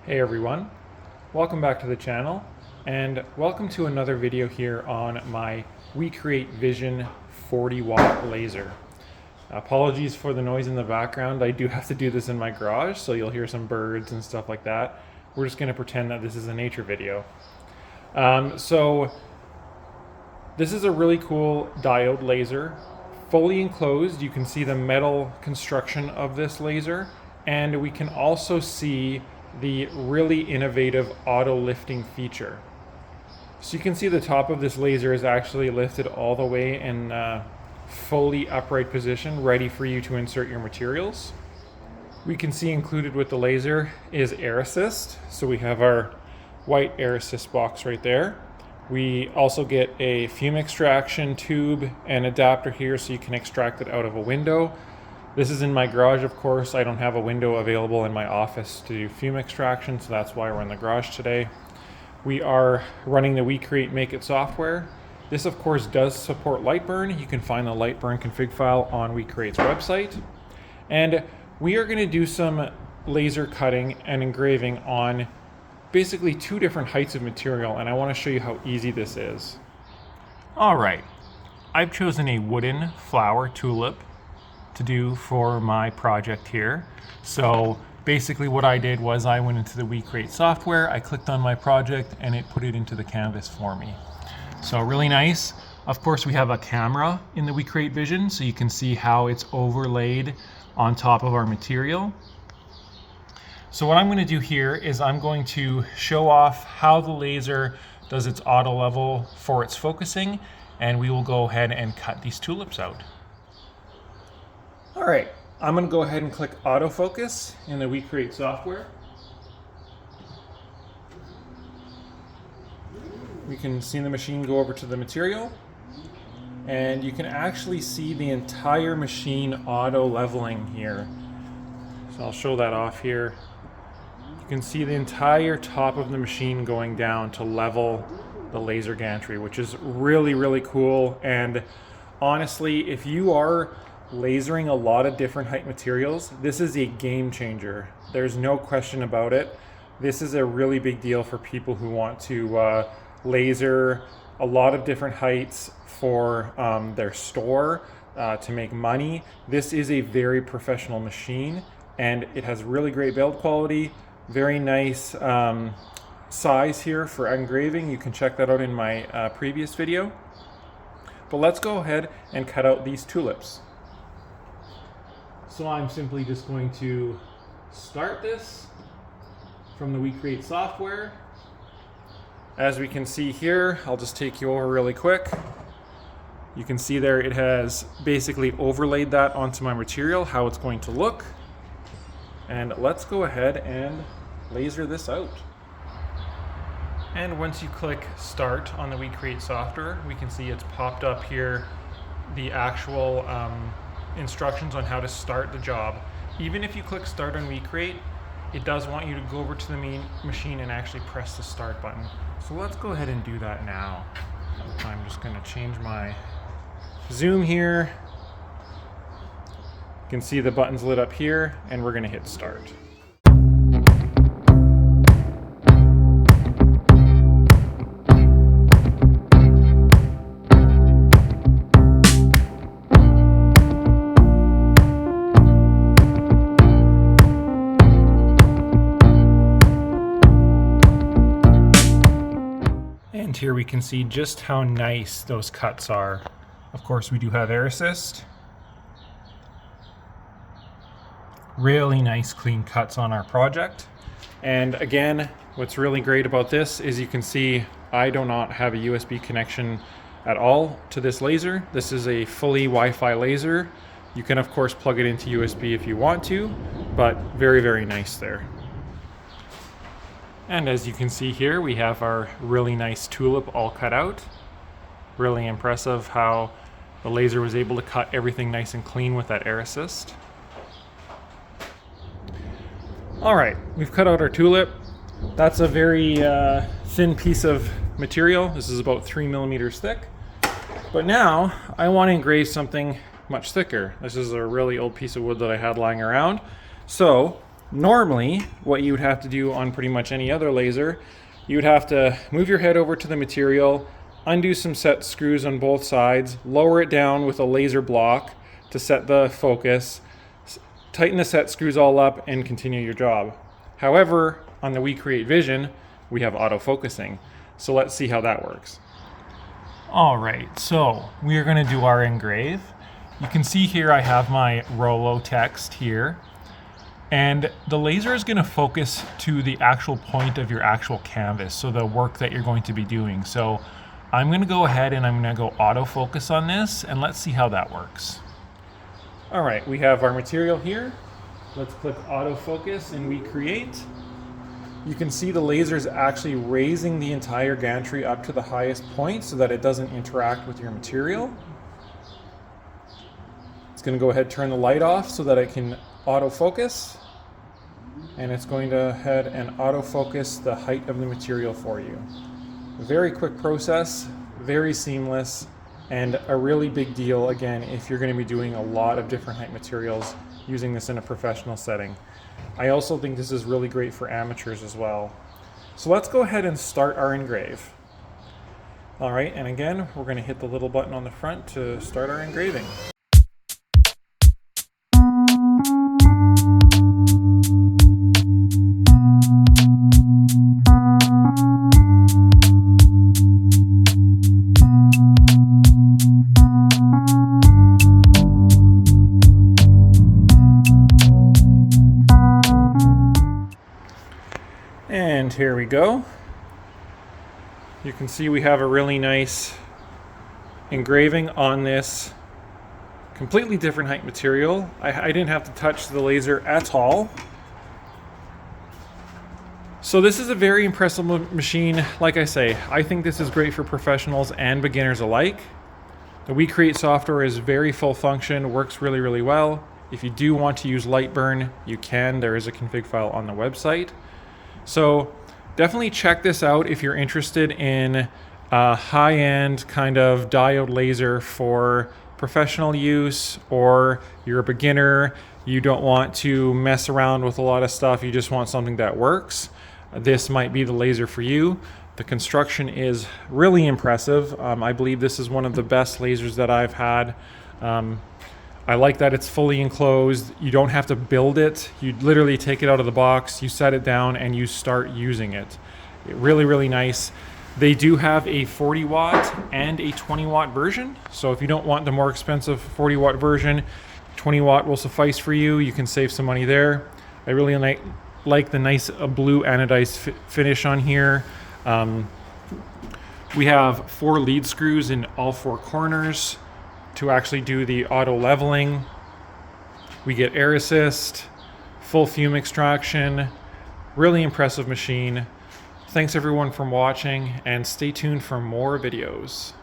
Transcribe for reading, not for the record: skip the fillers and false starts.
Hey everyone, welcome back to the channel and welcome to another video here on my Wecreat Vision 40 watt laser. Apologies for the noise in the background. I do have to do this in my garage, so you'll hear some birds and stuff like that. We're just going to pretend that this is a nature video. So this is a really cool diode laser, fully enclosed. You can see the metal construction of this laser, and we can also see the really innovative auto lifting feature. So you can see the top of this laser is actually lifted all the way in fully upright position, ready for you to insert your materials. We can see included with the laser is air assist. So we have our white air assist box right there. We also get a fume extraction tube and adapter here so you can extract it out of a window. This is in my garage, of course. I don't have a window available in my office to do fume extraction, so that's why we're in the garage today. We are running the Wecreat Make It software. This, of course, does support Lightburn. You can find the Lightburn config file on Wecreat's website. And we are going to do some laser cutting and engraving on basically two different heights of material, and I want to show you how easy this is. All right, I've chosen a wooden flower tulip to do for my project here. So basically what I did was I went into the Wecreat software, I clicked on my project, and it put it into the canvas for me. So really nice. Of course, we have a camera in the Wecreat Vision, so you can see how it's overlaid on top of our material. So what I'm going to do here is I'm going to show off how the laser does its auto level for its focusing, and we will go ahead and cut these tulips out. All right, I'm going to go ahead and click autofocus in the Wecreat software. We can see the machine go over to the material, and you can actually see the entire machine auto leveling here. So I'll show that off here. You can see the entire top of the machine going down to level the laser gantry, which is really, really cool. And honestly, if you are lasering a lot of different height materials, this is a game changer. There's no question about it. This is a really big deal for people who want to laser a lot of different heights for their store to make money. This is a very professional machine, and it has really great build quality, very nice size here for engraving. You can check that out in my previous video. But let's go ahead and cut out these tulips. So I'm simply just going to start this from the Wecreat software. As we can see here, I'll just take you over really quick. You can see there it has basically overlaid that onto my material, how it's going to look. And let's go ahead and laser this out. And once you click start on the Wecreat software, we can see it's popped up here the actual instructions on how to start the job. Even if you click start on Wecreat, it does want you to go over to the main machine and actually press the start button. So let's go ahead and do that now. I'm just going to change my zoom here. You can see the buttons lit up here, and we're going to hit start. And here we can see just how nice those cuts are. Of course, we do have air assist. Really nice clean cuts on our project. And again, what's really great about this is you can see I do not have a USB connection at all to this laser. This is a fully Wi-Fi laser. You can of course plug it into USB if you want to, but very, very nice there. And as you can see here, we have our really nice tulip all cut out. Really impressive how the laser was able to cut everything nice and clean with that air assist. All right, we've cut out our tulip. That's a very thin piece of material. This is about 3 millimeters thick. But now I want to engrave something much thicker. This is a really old piece of wood that I had lying around. So Normally, what you would have to do on pretty much any other laser, you would have to move your head over to the material, undo some set screws on both sides, lower it down with a laser block to set the focus, tighten the set screws all up, and continue your job. However, on the Wecreat Vision, we have autofocusing. So let's see how that works. All right, so we are going to do our engrave. You can see here I have my Rollo text here. And the laser is going to focus to the actual point of your actual canvas, so the work that you're going to be doing. So I'm going to go ahead and I'm going to go autofocus on this, and let's see how that works. All right, we have our material here. Let's click autofocus and Wecreat. You can see the laser is actually raising the entire gantry up to the highest point so that it doesn't interact with your material. It's going to go ahead and turn the light off so that it can autofocus. And it's going to head and autofocus the height of the material for you. A very quick process, very seamless, and a really big deal, again, if you're going to be doing a lot of different height materials using this in a professional setting. I also think this is really great for amateurs as well. So let's go ahead and start our engrave. All right, and again, we're going to hit the little button on the front to start our engraving. And here we go. You can see we have a really nice engraving on this completely different height material. I didn't have to touch the laser at all. So this is a very impressive machine. Like I say, I think this is great for professionals and beginners alike. The Wecreat software is very full function, works really, really well. If you do want to use Lightburn, you can. There is a config file on the website. So definitely check this out if you're interested in a high-end kind of diode laser for professional use, or you're a beginner, you don't want to mess around with a lot of stuff, you just want something that works. This might be the laser for you. The construction is really impressive. I believe this is one of the best lasers that I've had. I like that it's fully enclosed. You don't have to build it. You literally take it out of the box, you set it down, and you start using it. Really, really nice. They do have a 40 watt and a 20 watt version. So if you don't want the more expensive 40 watt version, 20 watt will suffice for you. You can save some money there. I really like the nice blue anodized finish on here. We have 4 lead screws in all 4 corners to actually do the auto leveling. We get air assist, full fume extraction, really impressive machine. Thanks everyone for watching, and stay tuned for more videos.